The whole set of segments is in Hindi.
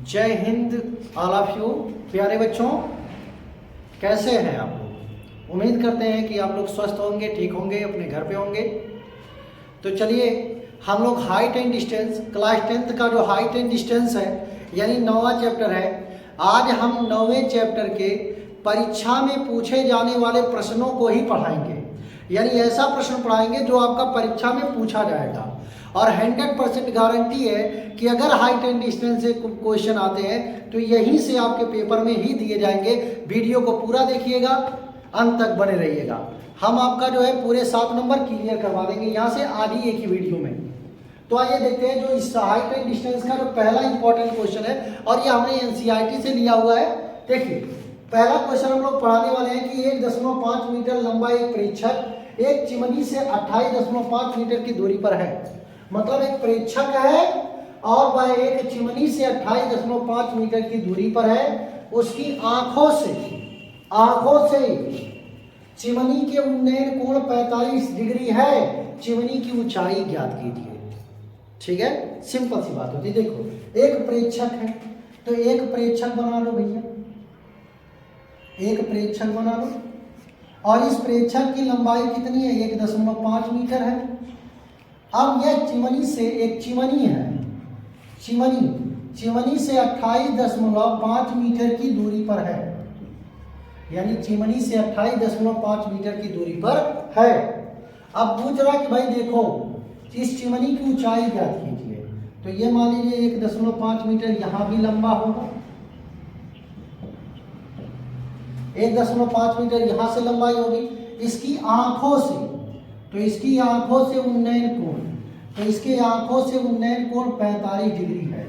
जय हिंद ऑल ऑफ यू। प्यारे बच्चों, कैसे हैं आप लोग? उम्मीद करते हैं कि आप लोग स्वस्थ होंगे, ठीक होंगे, अपने घर पे होंगे। तो चलिए, हम लोग height and distance class 10th का जो हाइट एंड डिस्टेंस है यानी 9वां चैप्टर है। आज हम 9वें चैप्टर के परीक्षा में पूछे जाने वाले प्रश्नों को ही पढ़ाएंगे। यानी ऐसा प्रश्न पढ़ाएंगे जो आपका परीक्षा में पूछा जाएगा और 100% गारंटी है कि अगर हाइट एंड डिस्टेंस से क्वेश्चन आते हैं तो यहीं से आपके पेपर में ही दिए जाएंगे। वीडियो को पूरा देखिएगा, अंत तक बने रहिएगा। हम आपका जो है पूरे 7 नंबर क्लियर करवा देंगे यहाँ से आज ही एक ही वीडियो में। तो आइए देखते हैं जो इस हाइट एंड डिस्टेंस का जो पहला इंपॉर्टेंट क्वेश्चन है और ये हमने एनसीईआरटी से लिया हुआ है। देखिए, पहला क्वेश्चन हम लोग पढ़ाने वाले हैं कि 1.5 मीटर लंबा एक प्रेक्षक एक चिमनी से 28.5 मीटर की दूरी पर है। मतलब एक प्रेक्षक है और वह एक चिमनी से 28.5 मीटर की दूरी पर है। उसकी आंखों से चिमनी के उन्नयन कोण 45 डिग्री है। चिमनी की ऊंचाई ज्ञात कीजिए। ठीक है, सिंपल सी बात होती है। देखो, एक प्रेक्षक है तो एक प्रेक्षक बना लो भैया, एक प्रेक्षक बना लो और इस प्रेक्षक की लंबाई कितनी है? 1.5 मीटर है। अब यह चिमनी से एक चिमनी है, चिमनी से 28.5 मीटर की दूरी पर है। यानी चिमनी से 28.5 मीटर की दूरी पर है। अब पूछ रहा कि भाई देखो, इस चिमनी की ऊंचाई ज्ञात कीजिए। तो ये मान लीजिए 1.5 मीटर यहां भी लंबा होगा, 1.5 मीटर यहां से लंबाई होगी। इसकी आंखों से, तो इसकी आंखों से उन्नयन कोण, तो इसके आंखों से उन्नयन कोण 45 डिग्री है।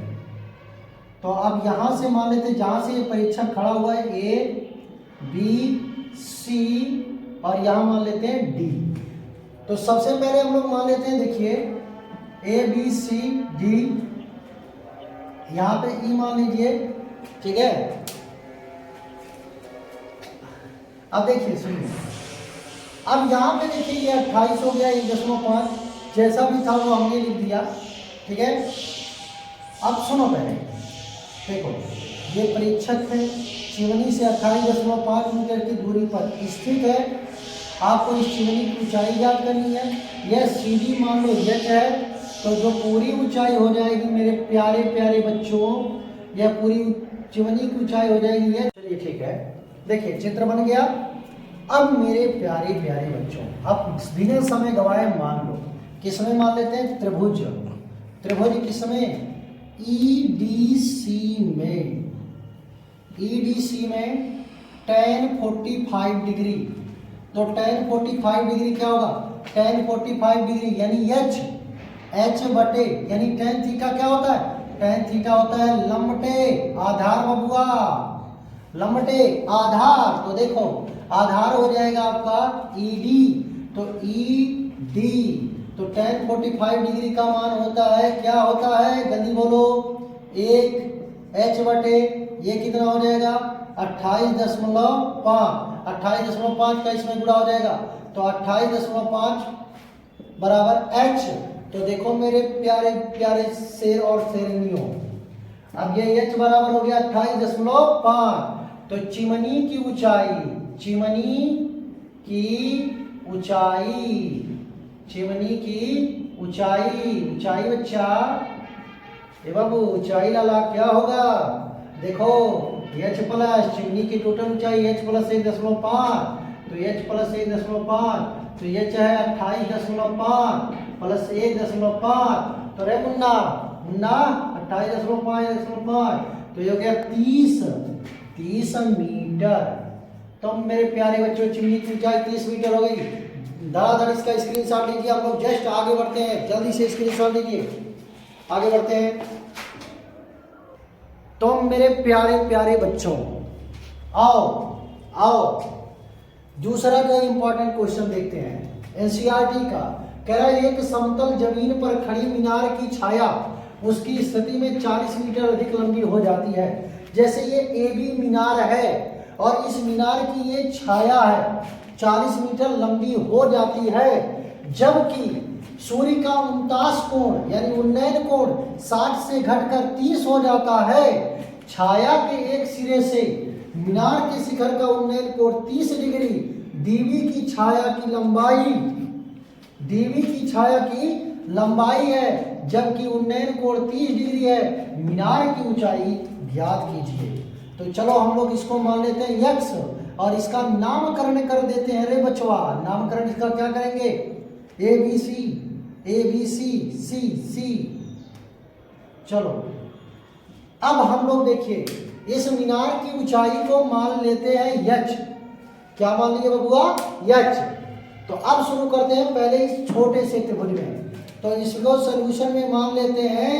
तो अब यहां से मान लेते हैं जहां से ये परीक्षक खड़ा हुआ है ए बी सी और यहां मान लेते हैं डी। तो सबसे पहले हम लोग मान लेते हैं, देखिए ए बी सी डी, यहां पे ई मान लीजिए। ठीक है, अब देखिए सुनिए, अब यहाँ पे देखिए ये 28 हो गया, 1.5 जैसा भी था वो हमने लिख दिया। ठीक है, अब सुनो पहले, देखो ये परीक्षक है, चिमनी से 28.5 मीटर की दूरी पर स्थित है। आपको इस चिमनी की ऊंचाई ज्ञात करनी है। यह सीधी मान लो एच है, तो जो पूरी ऊंचाई हो जाएगी मेरे प्यारे प्यारे बच्चों, यह पूरी चिमनी की ऊंचाई हो जाएगी ये। चलिए ठीक है, देखिए चित्र बन गया। अब मेरे प्यारे प्यारे बच्चों, अब बिना समय गवाए मान लो, किसमें मान लेते हैं? त्रिभुज। त्रिभुज किसमें? ईडीसी में, ईडीसी में tan 45 डिग्री। तो tan 45 डिग्री क्या होगा? tan 45 डिग्री यानी एच बटे, यानी tan थीटा क्या होता है? tan थीटा होता है लंबटे आधार बबुआ, लंबटे आधार। तो देखो आधार हो जाएगा आपका ईडी, तो ईडी, तो tan 45 डिग्री का मान होता है, क्या होता है जल्दी बोलो? 1 एच बटे ये कितना हो जाएगा? 28.5, 28.5 का इसमें गुणा हो जाएगा, तो 28.5 बराबर एच। तो देखो मेरे प्यारे प्यारे शेर और शेरनियों, अब ये एच बराबर हो गया 28.5। तो चिमनी की ऊंचाई, चिमनी की ऊंचाई, चिमनी की ऊंचाई, ऊंचाई बच्चा ए बाबू, ऊंचाई लाला क्या होगा? देखो एच प्लस चिमनी की टोटल ऊंचाई एच प्लस 1.5, तो एच प्लस 1.5, तो एच है 28.5 प्लस 1.5, तो रे मुन्ना मुन्ना 28.5, तो ये हो गया 30 मीटर। तो मेरे प्यारे बच्चों, चिमनी की ऊंचाई 30 मीटर हो गई। धड़ाधड़ इसका स्क्रीनशॉट लीजिए। हम लोग जस्ट आगे बढ़ते हैं, जल्दी से स्क्रीनशॉट लीजिए, आगे बढ़ते हैं। तो मेरे प्यारे प्यारे बच्चों, आओ दूसरा जो इंपॉर्टेंट क्वेश्चन देखते हैं एनसीईआरटी का। कह रहा है एक समतल जमीन पर खड़ी मीनार की छाया उसकी स्थिति में 40 मीटर अधिक लंबी हो जाती है। जैसे ये एबी मीनार है और इस मीनार की ये छाया है, 40 मीटर लंबी हो जाती है, जबकि सूर्य का 49 कोण यानी उन्नयन कोण 60 से घटकर 30 हो जाता है। छाया के एक सिरे से मीनार के शिखर का उन्नयन कोण 30 डिग्री, दीवी की छाया की लंबाई है, जबकि उन्नयन कोण 30 डिग्री है। मीनार की ऊंचाई ज्ञात कीजिए। तो चलो हम लोग इसको मान लेते हैं x और इसका नामकरण कर देते हैं रे बचवा। नामकरण इसका क्या करेंगे? ए बी सी सी। चलो अब हम लोग देखिए इस मीनार की ऊंचाई को मान लेते हैं h। क्या मान लिए बबुआ? h। तो अब शुरू करते हैं पहले इस छोटे से त्रिभुज में। तो इसको सॉल्यूशन में मान लेते हैं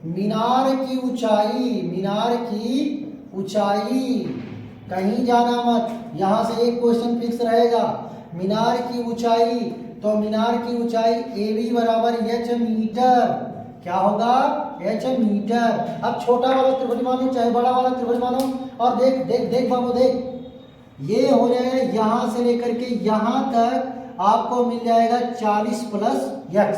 मीनार की ऊंचाई, कहीं जाना मत, यहां से एक क्वेश्चन फिक्स रहेगा। मीनार की ऊंचाई, तो मीनार की ऊंचाई ए बी बराबर h मीटर। क्या होगा? h metre. अब छोटा वाला त्रिभुज मानो चाहे बड़ा वाला त्रिभुज मानो, और देख बाबू देख, ये हो जाएगा यहां से लेकर के यहां तक आपको मिल जाएगा 40 प्लस x।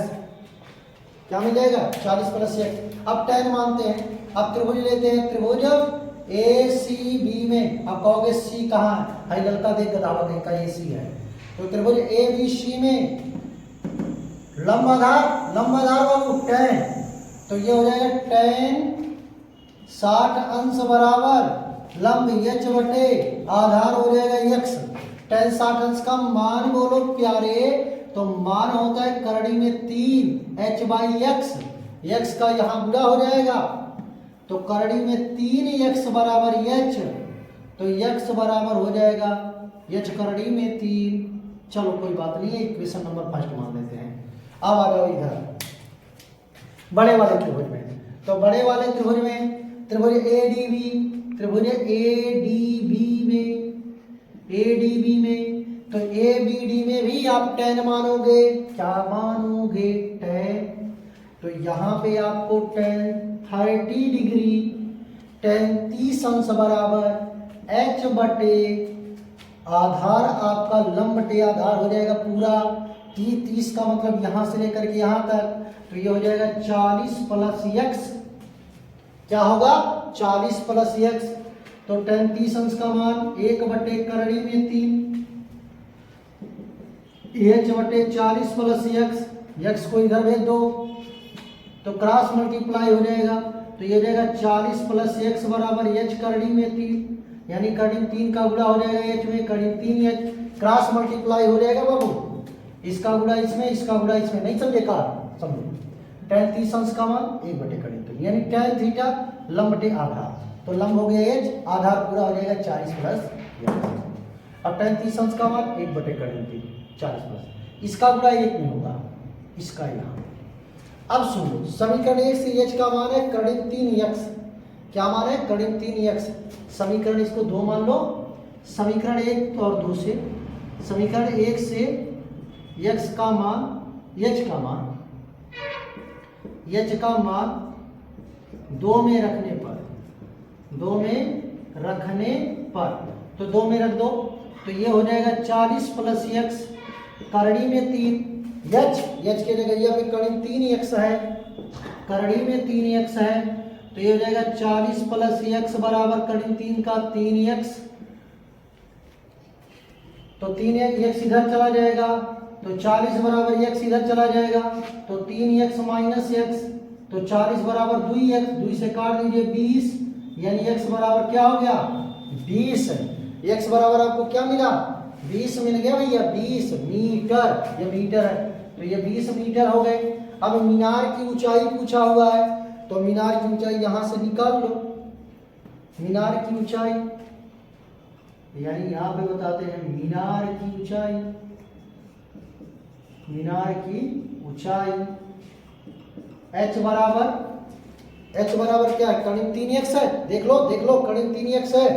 क्या मिल जाएगा? 40 प्लस x। अब tan मानते हैं। अब त्रिभुज लेते हैं, त्रिभुज ए सी बी में। अब कहोगे सी कहाँ है? भाई लड़का देख गदावा कहीं का ए सी है। तो त्रिभुज ए बी सी में लंब आधार बाबू tan, तो ये हो जाएगा tan 60 अंश बराबर लंब h बटे आधार हो जाएगा x। tan 60 अंश का मान बोलो प्यारे, तो मान होता है करड़ी में 3 h बाई x का यहाँ गुणा हो जाएगा, तो करड़ी में 3x बराबर h, तो x बराबर हो जाएगा h करड़ी में 3। चलो कोई बात नहीं है, इक्वेशन नंबर फर्स्ट मान लेते हैं। अब आ जाओ इधर बड़े वाले त्रिभुज में। तो बड़े वाले त्रिभुज में त्रिभुज ADB में तो ABD में भी आप tan मानोगे। क्या मानोगे? tan। तो यहाँ पे आपको tan 30 डिग्री, tan 30 अंश बराबर h बटे आधार, आपका लंब बटे आधार हो जाएगा पूरा 30 का मतलब यहां से लेकर के यहां तक, तो ये हो जाएगा 40 प्लस x। क्या होगा? 40 प्लस x। तो tan 30 अंश का मान 1 बटे करड़ी में 3 h बटे 40 प्लस x को इधर भेज दो, तो क्रॉस मल्टीप्लाई हो जाएगा, तो ये हो जाएगा 40 प्लस x बराबर h करड़ी में 3, यानी करड़ी 3 का गुणा हो जाएगा h में, करड़ी 3h, क्रॉस मल्टीप्लाई हो जाएगा बाबू, इसका गुणा इसमें, इसका गुणा इसमें। नहीं समझे का? समझो। tan 30 अंश का मान 1 बटे करड़ी 3, यानी tan थीटा लंब बटे आधार, तो लंब हो गया h, आधार पूरा हो जाएगा 40 प्लस। अब tan 30 अंश का मान 1 बटे करड़ी 3 40 प्लस, इसका गुणा 1 में होगा, इसका यहाँ। अब सुनो, समीकरण 1 से h का मान है करड़ी 3x। क्या मान है? करड़ी 3x। समीकरण इसको 2 मान लो, समीकरण 1 और 2 से। समीकरण 1 से x का मान, h का मान 2 में रखने पर, तो 2 में रख दो, तो ये हो जाएगा 40 प्लस x करड़ी में 3 h के जगह यहाँ पे करड़ी 3x है, करड़ी में 3x है, तो ये हो जाएगा 40 प्लस x बराबर करड़ी 3 का 3x, तो 3x इधर चला जाएगा, तो 40 बराबर x इधर चला जाएगा, तो 3x माइनस x, तो 40 बराबर 2x, 2 से काट दीजिए 20, यानी x बराबर क्या हो गया? 20। x बराबर आपको क्या मिला? 20 मिल गया भैया, 20 मीटर, ये मीटर है, तो ये 20 मीटर हो गए। अब मीनार की ऊंचाई पूछा हुआ है, तो मीनार की ऊंचाई यहां से निकाल लो। मीनार की ऊंचाई, यानी यहां पे बताते हैं मीनार की ऊंचाई h बराबर क्या है? करड़ी 3x है, देख लो करड़ी 3x है,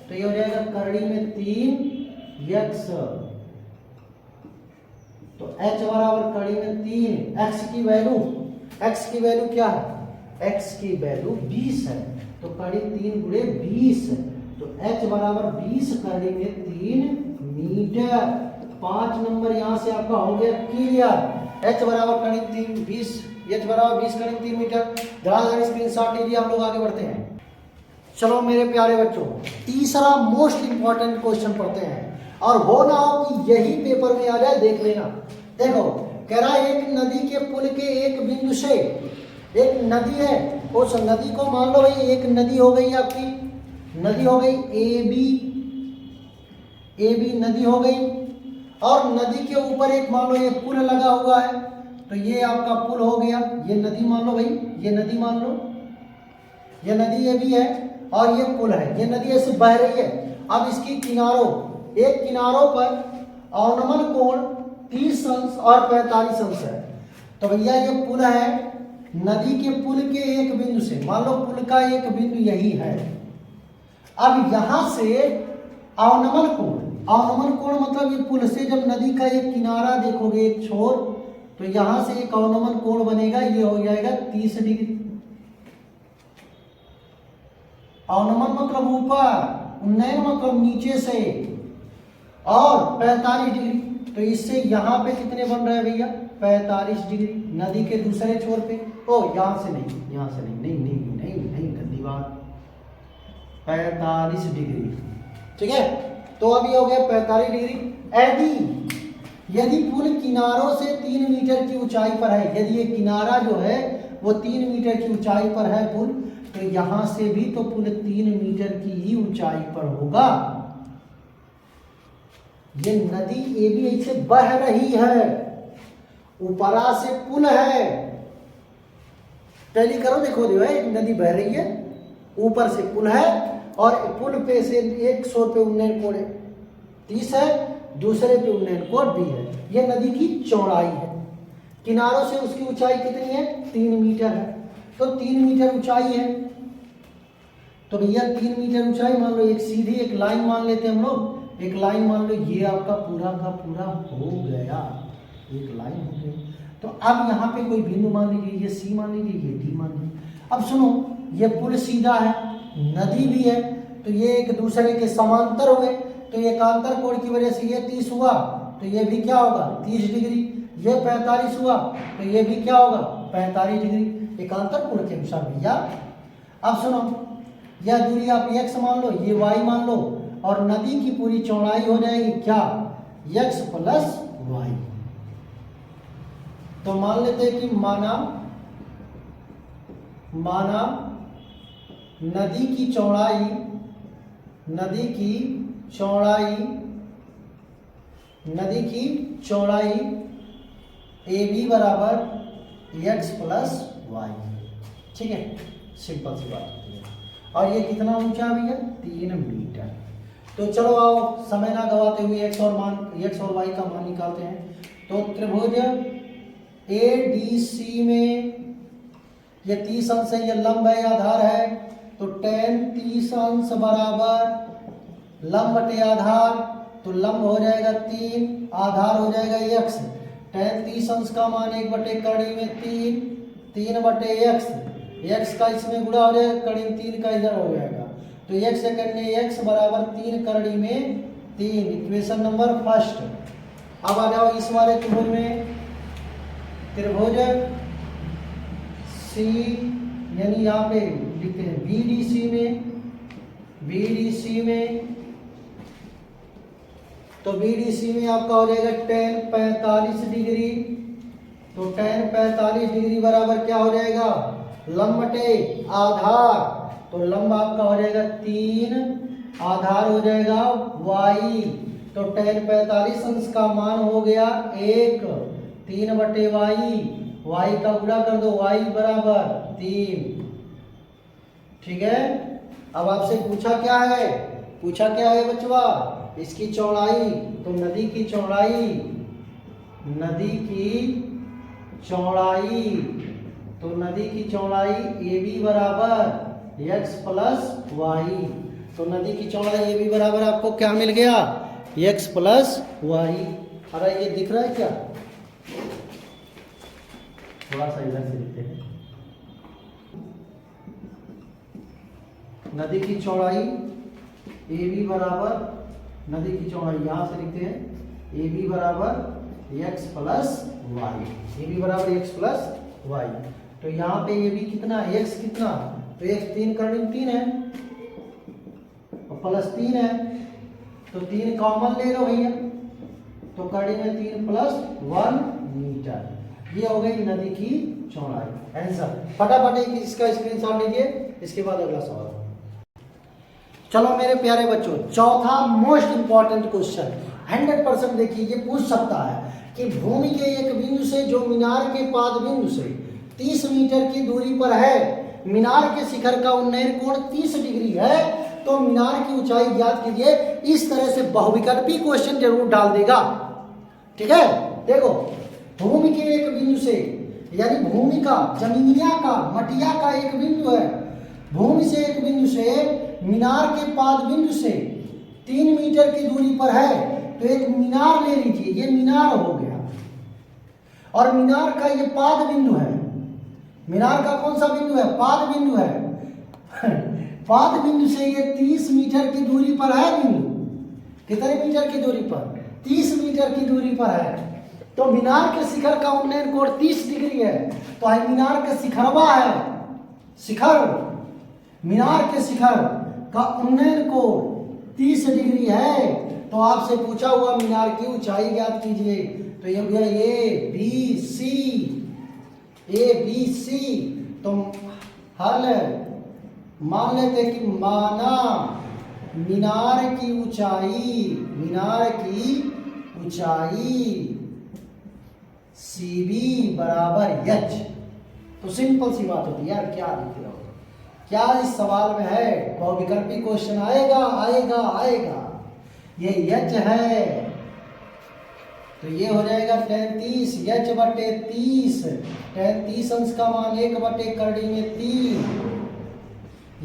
तो ये हो जाएगा करड़ी में 3x, तो h बराबर करड़ी में 3, x की वैल्यू क्या है? x की वैल्यू 20 है, तो करड़ी 3 गुणे 20, तो h बराबर 20 करड़ी में 3 मीटर। 5 नंबर यहाँ से आपका हो गया क्लियर। h बराबर करड़ी 3 20 h बराबर 20 करीब 3 मीटर। धड़ाधड़ स्क्रीनशॉट लीजिए, हम लोग आगे बढ़ते हैं। चलो मेरे प्यारे बच्चों, तीसरा मोस्ट इंपॉर्टेंट क्वेश्चन पढ़ते हैं, और हो ना हो कि यही पेपर में आ जाए, देख लेना। देखो कह रहा है एक नदी के पुल के एक बिंदु से, एक नदी है, उस नदी को मान लो भाई एक नदी हो गई, आपकी नदी हो गई ए बी नदी हो गई, और नदी के ऊपर एक मान लो एक पुल लगा हुआ है, तो ये आपका पुल हो गया। ये नदी मान लो भाई, ये नदी मान लो, ये नदी ए बी है और ये पुल है। ये नदी ऐसे बह रही है। अब इसकी किनारों, एक किनारों पर अवनमन कोण 30 अंश और 45 अंश है। तो भैया ये पुल है, नदी के पुल के एक बिंदु से, मान लो पुल का एक बिंदु यही है। अब यहां से अवनमन कोण, अवनमन कोण मतलब ये पुल से जब नदी का एक किनारा देखोगे एक छोर, तो यहां से एक अवनमन कोण बनेगा, ये हो जाएगा 30 डिग्री। अवनमन मतलब ऊपर, उन्नयन मतलब नीचे से, और 45 डिग्री। तो इससे यहाँ पे कितने बन रहे हैं भैया? 45 डिग्री नदी के दूसरे छोर पे। ओ यहाँ से नहीं, यहाँ से नहीं, नहीं नहीं नहीं नहीं, गंदी बात, 45 डिग्री, ठीक है। तो अब ये हो गया 45 डिग्री। यदि पुल किनारों से 3 मीटर की ऊंचाई पर है, यदि ये किनारा जो है वो 3 मीटर की ऊंचाई पर है पुल, तो यहां से भी तो पुल 3 मीटर की ही ऊंचाई पर होगा। ये नदी ए बी ऐसे बह रही है, ऊपरा से पुल है, टैली करो, देखो नदी बह रही है, ऊपर से पुल है, और पुल पे से एक छोर पे उन्नयन कोण 30 है, दूसरे पे उन्नयन कोण भी है। यह नदी की चौड़ाई है, किनारों से उसकी ऊंचाई कितनी है? 3 मीटर है। तो 3 मीटर ऊंचाई है, तो भैया 3 मीटर ऊंचाई मान लो, एक सीधी एक लाइन मान लेते हैं हम लोग, एक लाइन मान लो, ये आपका पूरा का पूरा हो गया, एक लाइन हो गई। तो अब यहाँ पे कोई बिंदु मान लीजिए, ये सी मान लीजिए, ये डी मान लीजिए। अब सुनो, ये पुल सीधा है, नदी भी है, तो ये एक दूसरे के समांतर हुए, तो एकांतर कोण की वजह से ये 30 हुआ, तो ये भी क्या होगा? 30 डिग्री। ये 45 हुआ, तो ये भी क्या होगा? 45 डिग्री, एकांतर कोण के अनुसार भैया। अब सुनो, यह दूरी आप x मान लो, ये y मान लो, और नदी की पूरी चौड़ाई हो जाएगी क्या? x plus y। तो मान लेते हैं कि माना नदी की चौड़ाई ए बी बराबर x प्लस वाई, ठीक है, सिंपल सी बात होती है। और ये कितना ऊंचा भैया? 3 मीटर। तो चलो आओ, समय ना गवाते हुए x और y का मान निकालते हैं। तो त्रिभुज ADC में ये 30 अंश है, ये लंब है, आधार है, तो tan 30 अंश बराबर लंब बटे आधार, तो लंब हो जाएगा 3, आधार हो जाएगा x। tan 30 अंश का मान 1 बटे कड़ी में 3 बटे x का इसमें गुणा हो जाएगा, कड़ी में 3 का इधर हो जाएगा, तो x सेकंड में x बराबर 3 कड़ी में 3, इक्वेशन नंबर फर्स्ट। अब आ जाओ इस वाले त्रिभुज में, त्रिभुज C, यानी यहाँ पे लिखते हैं BDC में, तो BDC में आपका हो जाएगा tan 45 डिग्री, तो tan 45 डिग्री बराबर क्या हो जाएगा? लंब बटे आधार, तो लंब आपका हो जाएगा 3, आधार हो जाएगा y, तो tan 45 अंश का मान हो गया 1, 3 बटे y का गुणा कर दो, y बराबर 3, ठीक है। अब आपसे पूछा क्या है बच्चवा? इसकी चौड़ाई, तो नदी की चौड़ाई, तो नदी की चौड़ाई ए बी बराबर x प्लस वाई, तो नदी की चौड़ाई ए बी बराबर आपको क्या मिल गया? x plus y. अरे ये दिख रहा है क्या? थोड़ा सा इधर से लिखते हैं, नदी की चौड़ाई ए बी बराबर, नदी की चौड़ाई यहां से लिखते हैं, ए बी बराबर x plus y, a b बराबर x प्लस वाई। तो यहाँ पे ये भी कितना एक्स कितना, तो एक्स 3 करीब 3 है और प्लस 3 है, तो 3 कॉमन ले लो भैया, तो कड़ी में 3 प्लस 1 मीटर। ये हो गई नदी की चौड़ाई। आंसर फटाफट एक इसका स्क्रीनशॉट लीजिए, इसके बाद अगला सवाल। चलो मेरे प्यारे बच्चों, चौथा मोस्ट इंपॉर्टेंट क्वेश्चन 100% देखिए ये पूछ सकता है कि भूमि के एक बिंदु से जो मीनार के पाद बिंदु से 30 मीटर की दूरी पर है, मीनार के शिखर का उन्नयन कोण 30 डिग्री है, तो मीनार की ऊंचाई ज्ञात कीजिए। इस तरह से बहुविकल्पी क्वेश्चन जरूर डाल देगा। ठीक है, देखो भूमि के एक बिंदु से, यानी भूमि का, जमीनिया का, मटिया का एक बिंदु है, भूमि से एक बिंदु से मीनार के पाद बिंदु से 3 मीटर की दूरी पर है, तो एक मीनार ले लीजिए, ये मीनार हो गया, और मीनार का ये पाद बिंदु है। मीनार का कौन सा बिंदु है? पाद बिंदु है। पाद बिंदु से ये 30 मीटर की दूरी पर है बिंदु। कितने मीटर की दूरी पर? 30 मीटर की दूरी पर है। तो मीनार के शिखर का उन्नयन कोण 30 डिग्री है, तो मीनार का शिखरवा है, शिखर, मीनार के शिखर का उन्नयन कोण 30 डिग्री है। तो आपसे पूछा हुआ मीनार की ऊंचाई ज्ञात कीजिए, तो ये हो गया ए बी सी। तो हल मान लेते कि माना मीनार की ऊंचाई CB बराबर H। तो सिंपल सी बात होती है यार, क्या लिख रहे हो, क्या इस सवाल में है? बहुविकल्पी क्वेश्चन आएगा। ये H है, तो ये हो जाएगा 33 H बटे 30, 33 अंश का मान 1 बटे करड़ी में 3,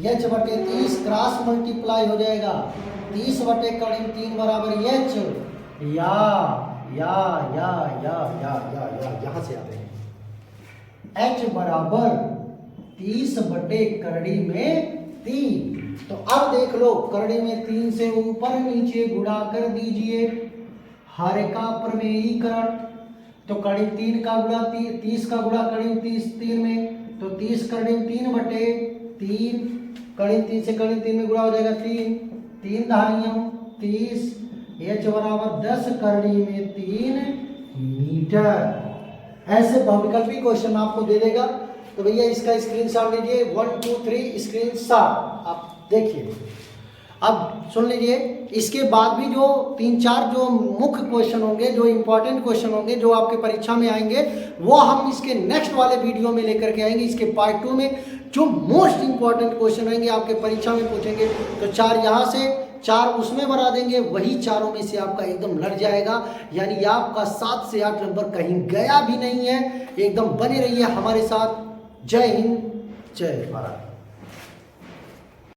H बटे 30 क्रॉस मल्टीप्लाई हो जाएगा, 30 बटे करड़ी में 3 बराबर H। या यहां से आते हैं, H बराबर 30 बटे करड़ी में 3। तो अब देख लो, करड़ी में 3 से ऊपर नीचे गुणा कर दीजिए, हर का प्रमेयीकरण। तो कड़ी 3 का गुणा 30 का गुणा कड़ी 3 में, तो 30 कड़ी 3 बटे 3, कड़ी 3 से कड़ी 3 में गुणा हो जाएगा 3 धारियां 30, H बराबर 10 करड़ी में 3 मीटर। ऐसे बहुविकल्पी क्वेश्चन आपको दे देगा। तो भैया इसका स्क्रीनशॉट लीजिए, 1 2 3 स्क्रीनशॉट आप देखिए। अब सुन लीजिए, इसके बाद भी जो 3-4 जो मुख्य क्वेश्चन होंगे, जो इंपॉर्टेंट क्वेश्चन होंगे, जो आपके परीक्षा में आएंगे, वो हम इसके नेक्स्ट वाले वीडियो में लेकर के आएंगे। इसके पार्ट 2 में जो मोस्ट इंपॉर्टेंट क्वेश्चन होंगे आपके परीक्षा में पूछेंगे, तो 4 यहाँ से 4 उसमें बना देंगे, वही चारों में से आपका एकदम लग जाएगा। यानी आपका 7 से 8 नंबर कहीं गया भी नहीं है। एकदम बने रहिए हमारे साथ। जय हिंद, जय भारत।